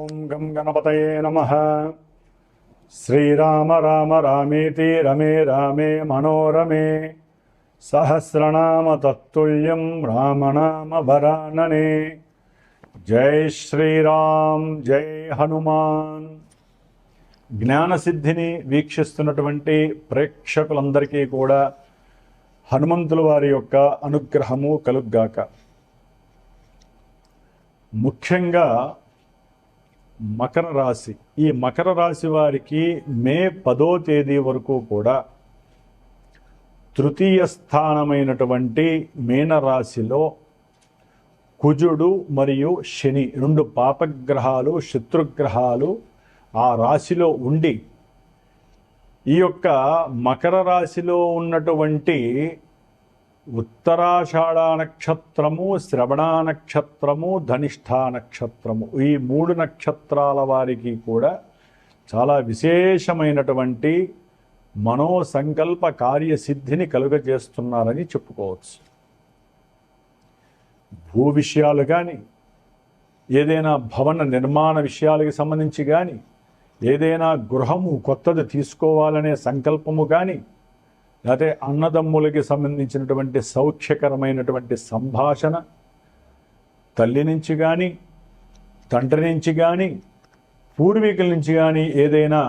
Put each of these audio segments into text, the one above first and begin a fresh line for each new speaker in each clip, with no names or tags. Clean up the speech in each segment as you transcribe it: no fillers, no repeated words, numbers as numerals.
ఓం గం గణపతయే నమః. శ్రీరామ రామ రామేతి రమే రామే మనోరమే సహస్రనామ తత్తుల్యం రామనామ వరాననే. జై శ్రీరామ్, జై హనుమాన్. జ్ఞానసిద్ధిని వీక్షిస్తున్నటువంటి ప్రేక్షకులందరికీ కూడా హనుమంతుల వారి యొక్క అనుగ్రహము కలుగ్గాక. ముఖ్యంగా మకర రాశి, ఈ మకర రాశి వారికి మే 10వ తేదీ వరకు కూడా తృతీయ స్థానమైనటువంటి మీనరాశిలో కుజుడు మరియు శని రెండు పాపగ్రహాలు, శత్రుగ్రహాలు ఆ రాశిలో ఉండి ఈ యొక్క మకర రాశిలో ఉన్నటువంటి ఉత్తరాషాఢ నక్షత్రము, శ్రవణ నక్షత్రము, ధనిష్ఠా నక్షత్రము, ఈ 3 నక్షత్రాల వారికి కూడా చాలా విశేషమైనటువంటి మనోసంకల్ప కార్యసిద్ధిని కలుగజేస్తున్నారని చెప్పుకోవచ్చు. భూ విషయాలు కానీ, ఏదైనా భవన నిర్మాణ విషయాలకు సంబంధించి కానీ, ఏదైనా గృహము కొత్తది తీసుకోవాలనే సంకల్పము కానీ, లేకపోతే అన్నదమ్ములకి సంబంధించినటువంటి సౌఖ్యకరమైనటువంటి సంభాషణ, తల్లి నుంచి కానీ, తండ్రి నుంచి కానీ, పూర్వీకుల నుంచి కానీ ఏదైనా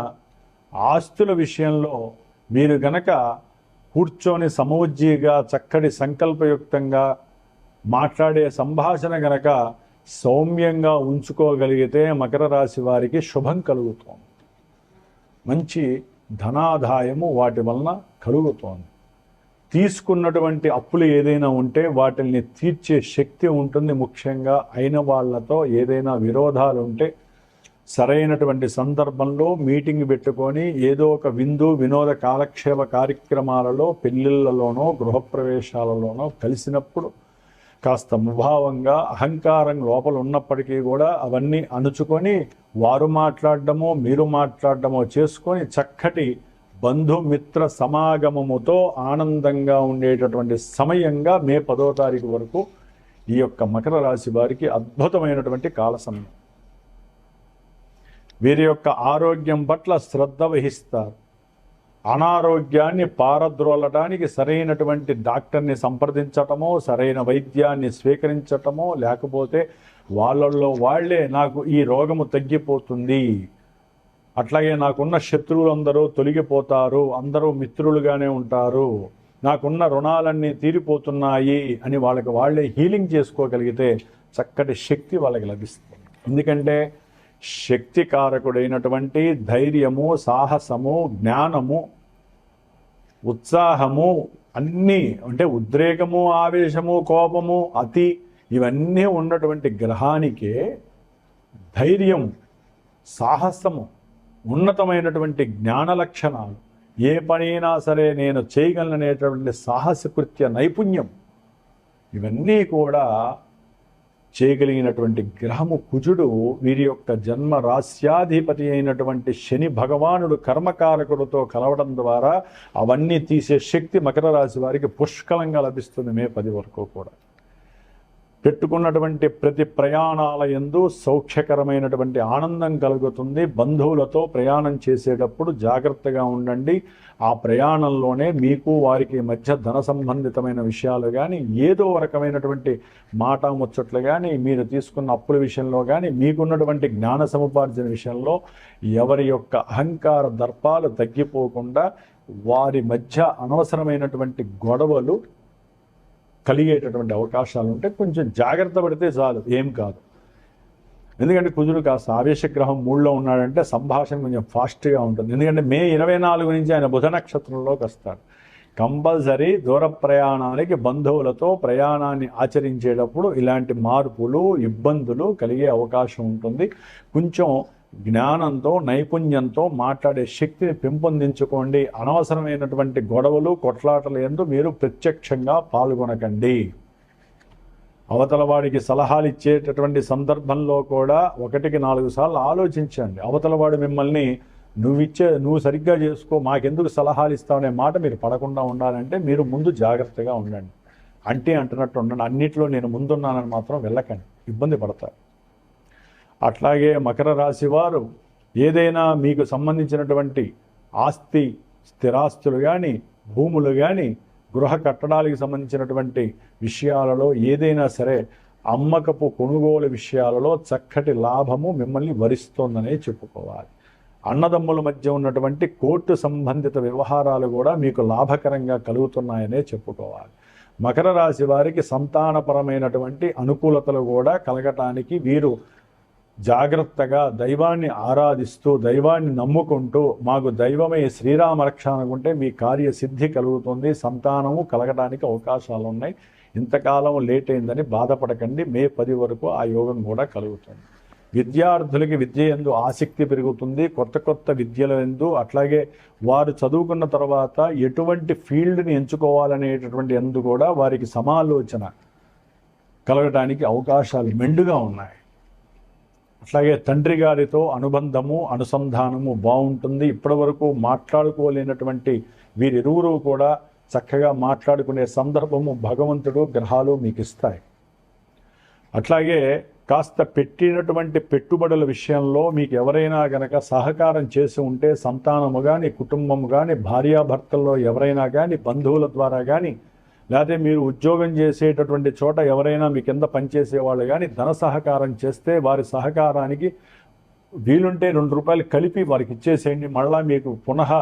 ఆస్తుల విషయంలో మీరు గనక కూర్చొని సమవుజ్జిగా చక్కటి సంకల్పయుక్తంగా మాట్లాడే సంభాషణ గనక సౌమ్యంగా ఉంచుకోగలిగితే మకర రాశి వారికి శుభం కలుగుతోంది. మంచి ధనాదాయము వాటి వలన కలుగుతోంది. తీసుకున్నటువంటి అప్పులు ఏదైనా ఉంటే వాటిని తీర్చే శక్తి ఉంటుంది. ముఖ్యంగా అయిన వాళ్ళతో ఏదైనా విరోధాలు ఉంటే సరైనటువంటి సందర్భంలో మీటింగ్ పెట్టుకొని ఏదో ఒక విందు వినోద కాలక్షేప కార్యక్రమాలలో, పెళ్ళిళ్ళలోనో గృహప్రవేశాలలోనో కలిసినప్పుడు కాస్త ముభావంగా అహంకారం లోపల ఉన్నప్పటికీ కూడా అవన్నీ అణుచుకొని వారు మాట్లాడడమో మీరు మాట్లాడడమో చేసుకొని చక్కటి బంధుమిత్ర సమాగమముతో ఆనందంగా ఉండేటటువంటి సమయంగా మే 10వ తారీఖు వరకు ఈ యొక్క మకర రాశి వారికి అద్భుతమైనటువంటి కాల సమయం. వీరి యొక్క ఆరోగ్యం పట్ల శ్రద్ధ వహిస్తారు. అనారోగ్యాన్ని పారద్రోలడానికి సరైనటువంటి డాక్టర్ని సంప్రదించటమో, సరైన వైద్యాన్ని స్వీకరించటమో, లేకపోతే వాళ్ళల్లో వాళ్లే నాకు ఈ రోగము తగ్గిపోతుంది, అట్లాగే నాకున్న శత్రువులందరూ తొలగిపోతారు, అందరూ మిత్రులుగానే ఉంటారు, నాకున్న రుణాలన్నీ తీరిపోతున్నాయి అని వాళ్ళకి వాళ్లే హీలింగ్ చేసుకోగలిగితే చక్కటి శక్తి వాళ్ళకి లభిస్తుంది. ఎందుకంటే శక్తి కారకుడైనటువంటి ధైర్యము, సాహసము, జ్ఞానము, ఉత్సాహము అన్నీ అంటే ఉద్రేకము, ఆవేశము, కోపము, అతి ఇవన్నీ ఉన్నటువంటి గ్రహానికే ధైర్యం, సాహసము, ఉన్నతమైనటువంటి జ్ఞాన లక్షణాలు, ఏ పనైనా సరే నేను చేయగలననేటువంటి సాహసకృత్య నైపుణ్యం ఇవన్నీ కూడా చేయగలిగినటువంటి గ్రహము కుజుడు. వీరి యొక్క జన్మ రాశ్యాధిపతి అయినటువంటి శని భగవానుడు కర్మకారకుడితో కలవడం ద్వారా అవన్నీ తీసే శక్తి మకర రాశి వారికి పుష్కలంగా లభిస్తుంది మే 10 వరకు కూడా. పెట్టుకున్నటువంటి ప్రతి ప్రయాణాల యందు సౌఖ్యకరమైనటువంటి ఆనందం కలుగుతుంది. బంధువులతో ప్రయాణం చేసేటప్పుడు జాగ్రత్తగా ఉండండి. ఆ ప్రయాణంలోనే మీకు వారికి మధ్య ధన సంబంధితమైన విషయాలు కానీ, ఏదో రకమైనటువంటి మాట ముచ్చట్లు కానీ, మీరు తీసుకున్న అప్పుల విషయంలో కానీ, మీకున్నటువంటి జ్ఞాన సముపార్జన విషయంలో ఎవరి యొక్క అహంకార దర్పాలు తగ్గిపోకుండా వారి మధ్య అనవసరమైనటువంటి గొడవలు కలిగేటటువంటి అవకాశాలు ఉంటే కొంచెం జాగ్రత్త పడితే చాలు, ఏం కాదు. ఎందుకంటే కుజుడు కాస్త ఆవేశగ్రహం 3లో ఉన్నాడంటే సంభాషణ కొంచెం ఫాస్ట్గా ఉంటుంది. ఎందుకంటే మే 24 నుంచి ఆయన బుధ నక్షత్రంలోకి వస్తాడు. కంపల్సరీ దూర ప్రయాణానికి బంధువులతో ప్రయాణాన్ని ఆచరించేటప్పుడు ఇలాంటి మార్పులు, ఇబ్బందులు కలిగే అవకాశం ఉంటుంది. కొంచెం జ్ఞానంతో, నైపుణ్యంతో మాట్లాడే శక్తిని పెంపొందించుకోండి. అనవసరమైనటువంటి గొడవలు, కొట్లాటలు యందు మీరు ప్రత్యక్షంగా పాల్గొనకండి. అవతల వాడికి సలహాలు ఇచ్చేటటువంటి సందర్భంలో కూడా 1కి 4 సార్లు ఆలోచించండి. అవతల వాడు మిమ్మల్ని నువ్వు సరిగ్గా చేసుకో, మాకెందుకు సలహాలు ఇస్తావనే మాట మీరు పడకుండా ఉండాలంటే మీరు ముందు జాగ్రత్తగా ఉండండి. అంటున్నట్టు ఉండండి. అన్నిట్లో నేను ముందున్నానని మాత్రం వెళ్ళకండి, ఇబ్బంది పడతారు. అట్లాగే మకర రాశి వారు ఏదైనా మీకు సంబంధించినటువంటి ఆస్తి స్థిరాస్తులు కానీ భూములు కానీ గృహ కట్టడాలకు సంబంధించినటువంటి విషయాలలో ఏదైనా సరే అమ్మకపు కొనుగోలు విషయాలలో చక్కటి లాభము మిమ్మల్ని వరిస్తోందనే చెప్పుకోవాలి. అన్నదమ్ముల మధ్య ఉన్నటువంటి కోర్టు సంబంధిత వ్యవహారాలు కూడా మీకు లాభకరంగా కలుగుతున్నాయనే చెప్పుకోవాలి. మకర రాశి వారికి సంతానపరమైనటువంటి అనుకూలతలు కూడా కలగటానికి వీరు జాగ్రత్తగా దైవాన్ని ఆరాధిస్తూ దైవాన్ని నమ్ముకుంటూ మాకు దైవమే శ్రీరామ రక్ష అనుకుంటే మీ కార్యసిద్ధి కలుగుతుంది, సంతానము కలగడానికి అవకాశాలు ఉన్నాయి. ఇంతకాలం లేట్ అయిందని బాధపడకండి, మే 10 వరకు ఆ యోగం కూడా కలుగుతుంది. విద్యార్థులకి విద్య యందు ఆసక్తి పెరుగుతుంది, కొత్త కొత్త విద్యల యందు, అట్లాగే వారు చదువుకున్న తర్వాత ఎటువంటి ఫీల్డ్ని ఎంచుకోవాలనేటటువంటి యందు కూడా వారికి సమాలోచన కలగడానికి అవకాశాలు మెండుగా ఉన్నాయి. అట్లాగే తండ్రి గారితో అనుబంధము అనుసంధానము బాగుంటుంది. ఇప్పటి వరకు మాట్లాడుకోలేనటువంటి వీరిరువురు కూడా చక్కగా మాట్లాడుకునే సందర్భము భగవంతుడు గ్రహాలు మీకు ఇస్తాయి. అట్లాగే కాస్త పెట్టినటువంటి పెట్టుబడుల విషయంలో మీకు ఎవరైనా గనక సహకారం చేసి ఉంటే సంతానము కానీ కుటుంబము కానీ భార్యాభర్తల్లో ఎవరైనా కానీ బంధువుల ద్వారా కానీ లేకపోతే మీరు ఉద్యోగం చేసేటటువంటి చోట ఎవరైనా మీ కింద పనిచేసేవాళ్ళు కానీ ధన సహకారం చేస్తే వారి సహకారానికి వీలుంటే 2 రూపాయలు కలిపి వారికి ఇచ్చేసేయండి, మళ్ళా మీకు పునః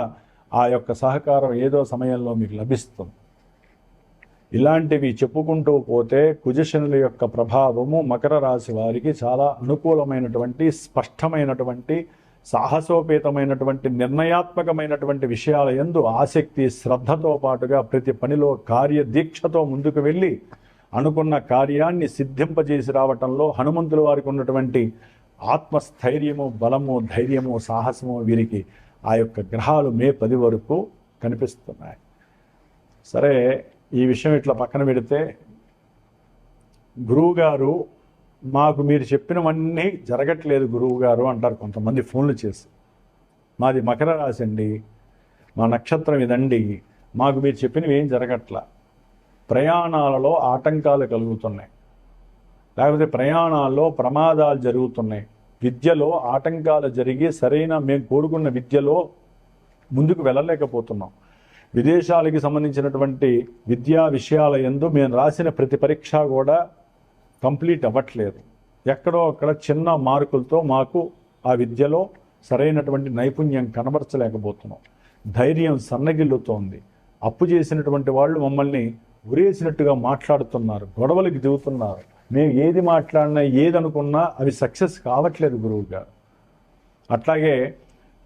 ఆ యొక్క సహకారం ఏదో సమయంలో మీకు లభిస్తుంది. ఇలాంటివి చెప్పుకుంటూ పోతే కుజశనుల యొక్క ప్రభావము మకర రాశి వారికి చాలా అనుకూలమైనటువంటి స్పష్టమైనటువంటి సాహసోపేతమైనటువంటి నిర్ణయాత్మకమైనటువంటి విషయాల యందు ఆసక్తి శ్రద్ధతో పాటుగా ప్రతి పనిలో కార్యదీక్షతో ముందుకు వెళ్ళి అనుకున్న కార్యాన్ని సిద్ధింపజేసి రావటంలో హనుమంతుల వారికి ఉన్నటువంటి ఆత్మస్థైర్యము బలము ధైర్యము సాహసము వీరికి ఆ యొక్క గ్రహాలు మే 10 వరకు కనిపిస్తున్నాయి. సరే, ఈ విషయం ఇట్లా పక్కన పెడితే గురువుగారు మాకు మీరు చెప్పినవన్నీ జరగట్లేదు గురువుగారు అంటారు కొంతమంది ఫోన్లు చేసి. మాది మకర రాశి అండి, మా నక్షత్రం ఇదండి, మాకు మీరు చెప్పినవి ఏం జరగట్లా, ప్రయాణాలలో ఆటంకాలు కలుగుతున్నాయి, లేకపోతే ప్రయాణాల్లో ప్రమాదాలు జరుగుతున్నాయి, విద్యలో ఆటంకాలు జరిగి సరైన మేము కోరుకున్న విద్యలో ముందుకు వెళ్ళలేకపోతున్నాం, విదేశాలకి సంబంధించినటువంటి విద్యా విషయాల యందు మేము రాసిన ప్రతి పరీక్ష కూడా కంప్లీట్ అవ్వట్లేదు, ఎక్కడో అక్కడ చిన్న మార్కులతో మాకు ఆ విద్యలో సరైనటువంటి నైపుణ్యం కనబరచలేకపోతున్నాం, ధైర్యం సన్నగిల్లుతోంది, అప్పు చేసినటువంటి వాళ్ళు మమ్మల్ని ఉరేసినట్టుగా మాట్లాడుతున్నారు, గొడవలకు దిగుతున్నారు, మేము ఏది మాట్లాడినా ఏదనుకున్నా అవి సక్సెస్ కావట్లేదు గురువు గారు. అట్లాగే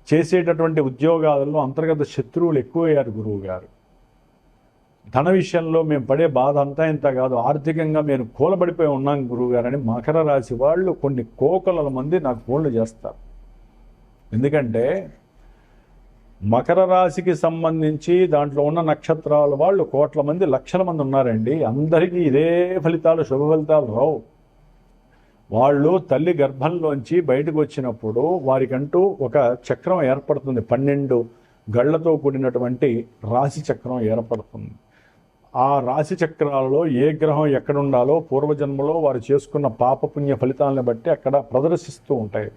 చేసేటటువంటి ఉద్యోగాలలో అంతర్గత శత్రువులు ఎక్కువయ్యారు గురువు గారు. ధన విషయంలో మేము పడే బాధ అంతా ఇంత కాదు, ఆర్థికంగా మేము కూలబడిపోయి ఉన్నాం గురువుగారు అని మకర రాశి వాళ్ళు కొన్ని కోకొలల మంది నాకు ఫోన్లు చేస్తారు. ఎందుకంటే మకర రాశికి సంబంధించి దాంట్లో ఉన్న నక్షత్రాల వాళ్ళు కోట్ల మంది లక్షల మంది ఉన్నారండి. అందరికీ ఇదే ఫలితాలు శుభ ఫలితాలు రావు. వాళ్ళు తల్లి గర్భంలోంచి బయటకు వచ్చినప్పుడు వారికంటూ ఒక చక్రం ఏర్పడుతుంది, 12 గళ్లతో కూడినటువంటి రాశి చక్రం ఏర్పడుతుంది. ఆ రాశి చక్రాలలో ఏ గ్రహం ఎక్కడుండాలో పూర్వజన్మలో వారు చేసుకున్న పాపపుణ్య ఫలితాలను బట్టి అక్కడ ప్రదర్శిస్తూ ఉంటాయి.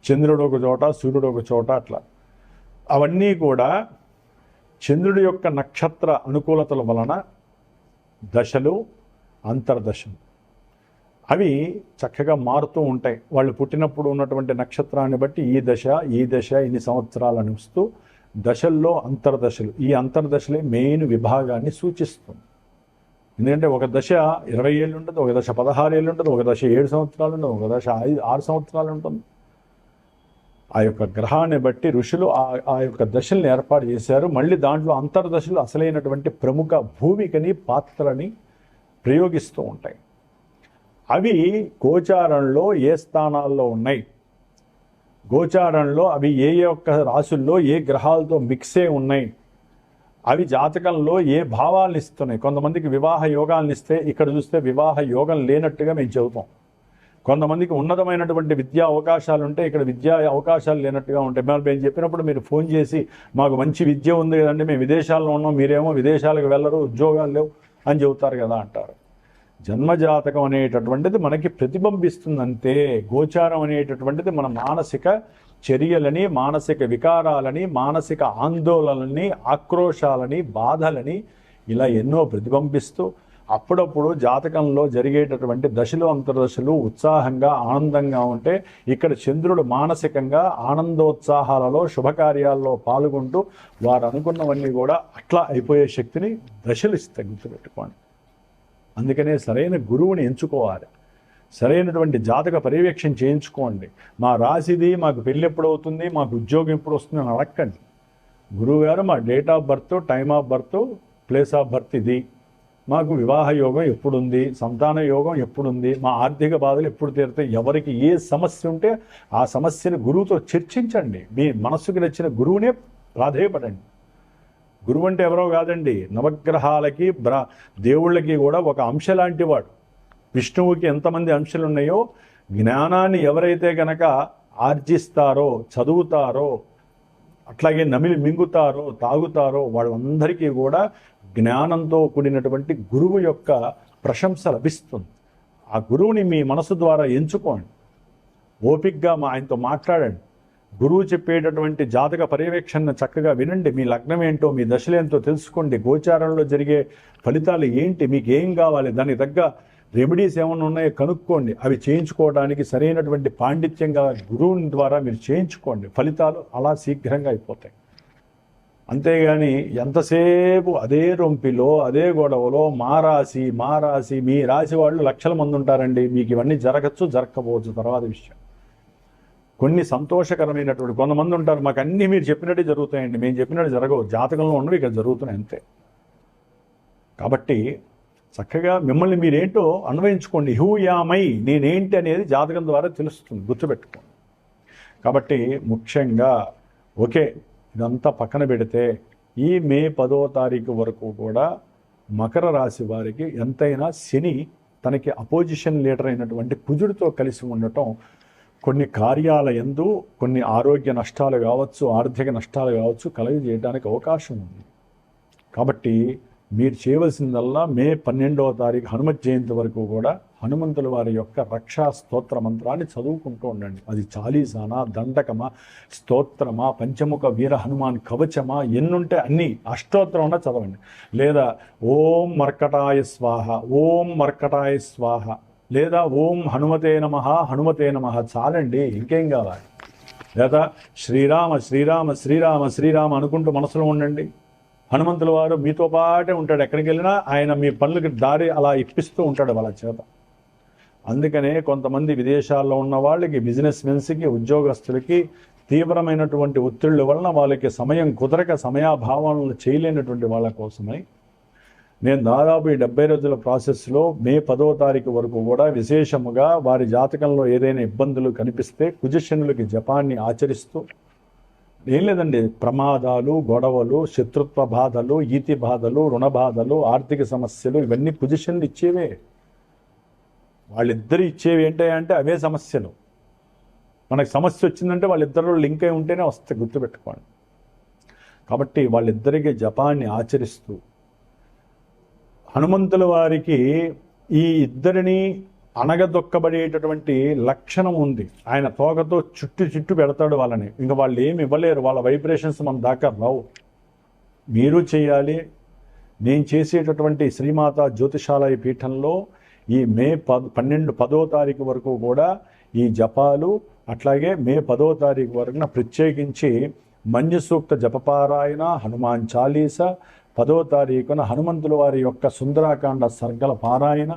చంద్రుడు ఒక చోట, సూర్యుడు ఒక చోట, అట్లా అవన్నీ కూడా చంద్రుడి యొక్క నక్షత్ర అనుకూలతల వలన దశలు అంతర్దశలు అవి చక్కగా మారుతూ ఉంటాయి. వాళ్ళు పుట్టినప్పుడు ఉన్నటువంటి నక్షత్రాన్ని బట్టి ఈ దశ ఇన్ని సంవత్సరాలు అనిపిస్తూ దశల్లో అంతర్దశలు, ఈ అంతర్దశలే మెయిన్ విభాగాన్ని సూచిస్తుంది. ఎందుకంటే ఒక దశ 20 ఏళ్ళు ఉంటుంది, ఒక దశ 16 ఏళ్ళు ఉంటుంది, ఒక దశ 7 సంవత్సరాలు ఉంటుంది, ఒక దశ 6 సంవత్సరాలు ఉంటుంది. ఆ యొక్క గ్రహాన్ని బట్టి ఋషులు ఆ యొక్క దశల్ని ఏర్పాటు చేశారు. మళ్ళీ దాంట్లో అంతర్దశలు అసలైనటువంటి ప్రముఖ భూమికని పాత్రని ప్రయోగిస్తూ ఉంటాయి. అవి గోచారంలో ఏ స్థానాల్లో ఉన్నాయి, గోచారంలో అవి ఏ యొక్క రాశుల్లో ఏ గ్రహాలతో మిక్స్ అయి ఉన్నాయి, అవి జాతకంలో ఏ భావాలను ఇస్తున్నాయి. కొంతమందికి వివాహ యోగాలను ఇస్తే ఇక్కడ చూస్తే వివాహ యోగం లేనట్టుగా మేము చెబుతాం. కొంతమందికి ఉన్నతమైనటువంటి విద్యా అవకాశాలు ఉంటే ఇక్కడ విద్యా అవకాశాలు లేనట్టుగా ఉంటాయి. మేము చెప్పినప్పుడు మీరు ఫోన్ చేసి మాకు మంచి విద్య ఉంది కదండి, మేము విదేశాల్లో ఉన్నాం, మీరేమో విదేశాలకు వెళ్ళరు, ఉద్యోగాలు లేవు అని చెబుతారు కదా అంటారు. జన్మజాతకం అనేటటువంటిది మనకి ప్రతిబింబిస్తుందంతే. గోచారం అనేటటువంటిది మన మానసిక చర్యలని, మానసిక వికారాలని, మానసిక ఆందోళనని, ఆక్రోశాలని, బాధలని ఇలా ఎన్నో ప్రతిబింబిస్తూ అప్పుడప్పుడు జాతకంలో జరిగేటటువంటి దశలు అంతర్దశలు ఉత్సాహంగా ఆనందంగా ఉంటే ఇక్కడ చంద్రుడు మానసికంగా ఆనందోత్సాహాలలో శుభకార్యాల్లో పాల్గొంటూ వారు అనుకున్నవన్నీ కూడా అట్లా అయిపోయే శక్తిని దశలు ఇస్తాయి, గుర్తుపెట్టుకోండి. అందుకనే సరైన గురువుని ఎంచుకోవాలి, సరైనటువంటి జాతక పర్యవేక్షణ చేయించుకోండి. మా రాశిది, మాకు పెళ్ళి ఎప్పుడు అవుతుంది, మాకు ఉద్యోగం ఎప్పుడు వస్తుంది అని అడగండి. గురువు గారు మా date of birth, time of birth, place of birth ఇది, మాకు వివాహ యోగం ఎప్పుడుంది, సంతాన యోగం ఎప్పుడుంది, మా ఆర్థిక బాధలు ఎప్పుడు తీరుతాయి, ఎవరికి ఏ సమస్య ఉంటే ఆ సమస్యను గురువుతో చర్చించండి. మీ మనస్సుకు నచ్చిన గురువునే ప్రాధేయపడండి. గురువు అంటే ఎవరో కాదండి, నవగ్రహాలకి దేవుళ్ళకి కూడా ఒక అంశ లాంటి వాడు. విష్ణువుకి ఎంతమంది అంశాలు ఉన్నాయో జ్ఞానాన్ని ఎవరైతే గనక ఆర్జిస్తారో, చదువుతారో, అట్లాగే నమిలి మింగుతారో, తాగుతారో వాళ్ళందరికీ కూడా జ్ఞానంతో కూడినటువంటి గురువు యొక్క ప్రశంస లభిస్తుంది. ఆ గురువుని మీ మనసు ద్వారా ఎంచుకోండి, ఓపికగా ఆయనతో మాట్లాడండి. గురువు చెప్పేటటువంటి జాతక పర్యవేక్షణను చక్కగా వినండి. మీ లగ్నం ఏంటో, మీ దశలేంటో తెలుసుకోండి. గోచారంలో జరిగే ఫలితాలు ఏంటి, మీకు ఏం కావాలి, దానికి తగ్గ రెమెడీస్ ఏమైనా ఉన్నాయో కనుక్కోండి. అవి చేయించుకోవడానికి సరైనటువంటి పాండిత్యంగా గురువుని ద్వారా మీరు చేయించుకోండి. ఫలితాలు అలా శీఘ్రంగా అయిపోతాయి. అంతేగాని ఎంతసేపు అదే రొంపిలో, అదే గొడవలో మా రాశి మీ రాశి వాళ్ళు లక్షల మంది ఉంటారండి. మీకు ఇవన్నీ జరగచ్చు, జరగకపోవచ్చు, తర్వాత విషయం. కొన్ని సంతోషకరమైనటువంటి కొంతమంది ఉంటారు, మాకు అన్నీ మీరు చెప్పినట్టే జరుగుతాయండి, మేము చెప్పినట్టు జరగవు, జాతకంలో ఉన్నవి ఇక్కడ జరుగుతున్నాయి అంతే. కాబట్టి చక్కగా మిమ్మల్ని మీరేంటో అన్వయించుకోండి. హూ యామై, నేనేంటి అనేది జాతకం ద్వారా తెలుస్తుంది, గుర్తుపెట్టుకోండి. కాబట్టి ముఖ్యంగా ఓకే, ఇదంతా పక్కన పెడితే ఈ మే 10వ తారీఖు వరకు కూడా మకర రాశి వారికి ఎంతైనా శని తనకి అపోజిషన్ లీడర్ అయినటువంటి కుజుడితో కలిసి ఉండటం కొన్ని కార్యాల యందు కొన్ని ఆరోగ్య నష్టాలు కావచ్చు, ఆర్థిక నష్టాలు కావచ్చు కలుగజేయడానికి అవకాశం ఉంది. కాబట్టి మీరు చేయవలసిందల్లా మే 12వ తారీఖు హనుమత్ జయంతి వరకు కూడా హనుమంతుల వారి యొక్క రక్షా స్తోత్ర మంత్రాన్ని చదువుకుంటూ ఉండండి. అది చాలీసానా, దండకమా, స్తోత్రమా, పంచముఖ వీర హనుమాన్ కవచమా, ఎన్నుంటే అన్నీ అష్టోత్తరంలో చదవండి. లేదా ఓం మర్కటాయ స్వాహ, ఓం మర్కటాయ స్వాహ, లేదా ఓం హనుమతే నమః, హనుమతే నమః చాలండి, ఇంకేం కావాలి. లేదా శ్రీరామ శ్రీరామ శ్రీరామ శ్రీరామ అనుకుంటూ మనసులో ఉండండి. హనుమంతుల వారు మీతో పాటే ఉంటాడు, ఎక్కడికి వెళ్ళినా ఆయన మీ పనులకి దారి అలా ఇప్పిస్తూ ఉంటాడు వాళ్ళ చేత. అందుకనే కొంతమంది విదేశాల్లో ఉన్న వాళ్ళకి, బిజినెస్ మెన్స్కి, ఉద్యోగస్తులకి తీవ్రమైనటువంటి ఒత్తిళ్ల వలన వాళ్ళకి సమయం కుదరక సమయాభావాలను చేయలేనటువంటి వాళ్ళ కోసమై నేను దాదాపు ఈ 70 రోజుల ప్రాసెస్లో మే 10వ తారీఖు వరకు కూడా విశేషముగా వారి జాతకంలో ఏదైనా ఇబ్బందులు కనిపిస్తే కుజశనులకి జపాన్ని ఆచరిస్తూ, ఏం లేదండి, ప్రమాదాలు, గొడవలు, శత్రుత్వ బాధలు, ఈతి బాధలు, రుణ బాధలు, ఆర్థిక సమస్యలు ఇవన్నీ పొజిషన్లు ఇచ్చేవే. వాళ్ళిద్దరు ఇచ్చేవి ఏంటంటే అవే సమస్యలు. మనకు సమస్య వచ్చిందంటే వాళ్ళిద్దరు లింక్ అయి ఉంటేనే వస్తాయి, గుర్తుపెట్టుకోండి. కాబట్టి వాళ్ళిద్దరికీ జపాన్ని ఆచరిస్తూ హనుమంతుల వారికి ఈ ఇద్దరిని అణగదొక్కబడేటటువంటి లక్షణం ఉంది. ఆయన తోకతో చుట్టు పెడతాడు వాళ్ళని, ఇంకా వాళ్ళు ఏమి ఇవ్వలేరు, వాళ్ళ వైబ్రేషన్స్ మన దాకా రావు. మీరు చేయాలి. నేను చేసేటటువంటి శ్రీమాత జ్యోతిషాలయ పీఠంలో ఈ మే 10వ తారీఖు వరకు కూడా ఈ జపాలు, అట్లాగే మే 10వ తారీఖు వరకున ప్రత్యేకించి మంజు సూక్త జపపారాయణ, హనుమాన్ చాలీస, 10వ తారీఖున హనుమంతుల వారి యొక్క సుందరాకాండ సర్గల పారాయణ,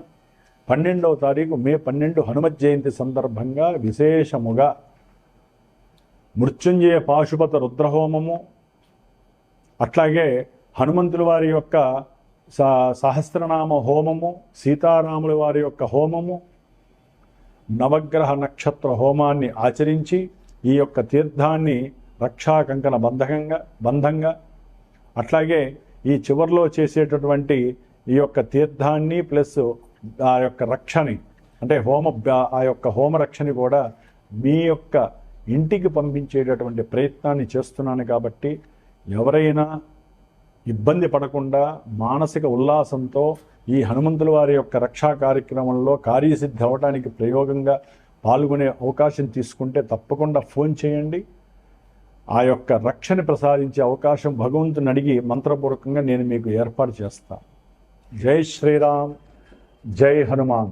12వ తారీఖు మే 12 హనుమత్ జయంతి సందర్భంగా విశేషముగా మృత్యుంజయ పాశుపత రుద్రహోమము, అట్లాగే హనుమంతుల వారి యొక్క సహస్రనామ హోమము, సీతారాముల వారి యొక్క హోమము, నవగ్రహ నక్షత్ర హోమాన్ని ఆచరించి ఈ యొక్క తీర్థాన్ని రక్షాకంకణ బంధంగా, అట్లాగే ఈ చివరిలో చేసేటటువంటి ఈ యొక్క తీర్థాన్ని ప్లస్ ఆ యొక్క రక్షని అంటే ఆ యొక్క హోమరక్షని కూడా మీ యొక్క ఇంటికి పంపించేటటువంటి ప్రయత్నాన్ని చేస్తున్నాను. కాబట్టి ఎవరైనా ఇబ్బంది పడకుండా మానసిక ఉల్లాసంతో ఈ హనుమంతుల వారి యొక్క రక్షా కార్యక్రమంలో కార్యసిద్ధి అవ్వడానికి ప్రయోగంగా పాల్గొనే అవకాశం తీసుకుంటే తప్పకుండా ఫోన్ చేయండి. ఆ యొక్క రక్షణ ప్రసాదించే అవకాశం భగవంతుని అడిగి మంత్రపూర్వకంగా నేను మీకు ఏర్పాటు చేస్తాను. జై శ్రీరామ్, జై హనుమాన్.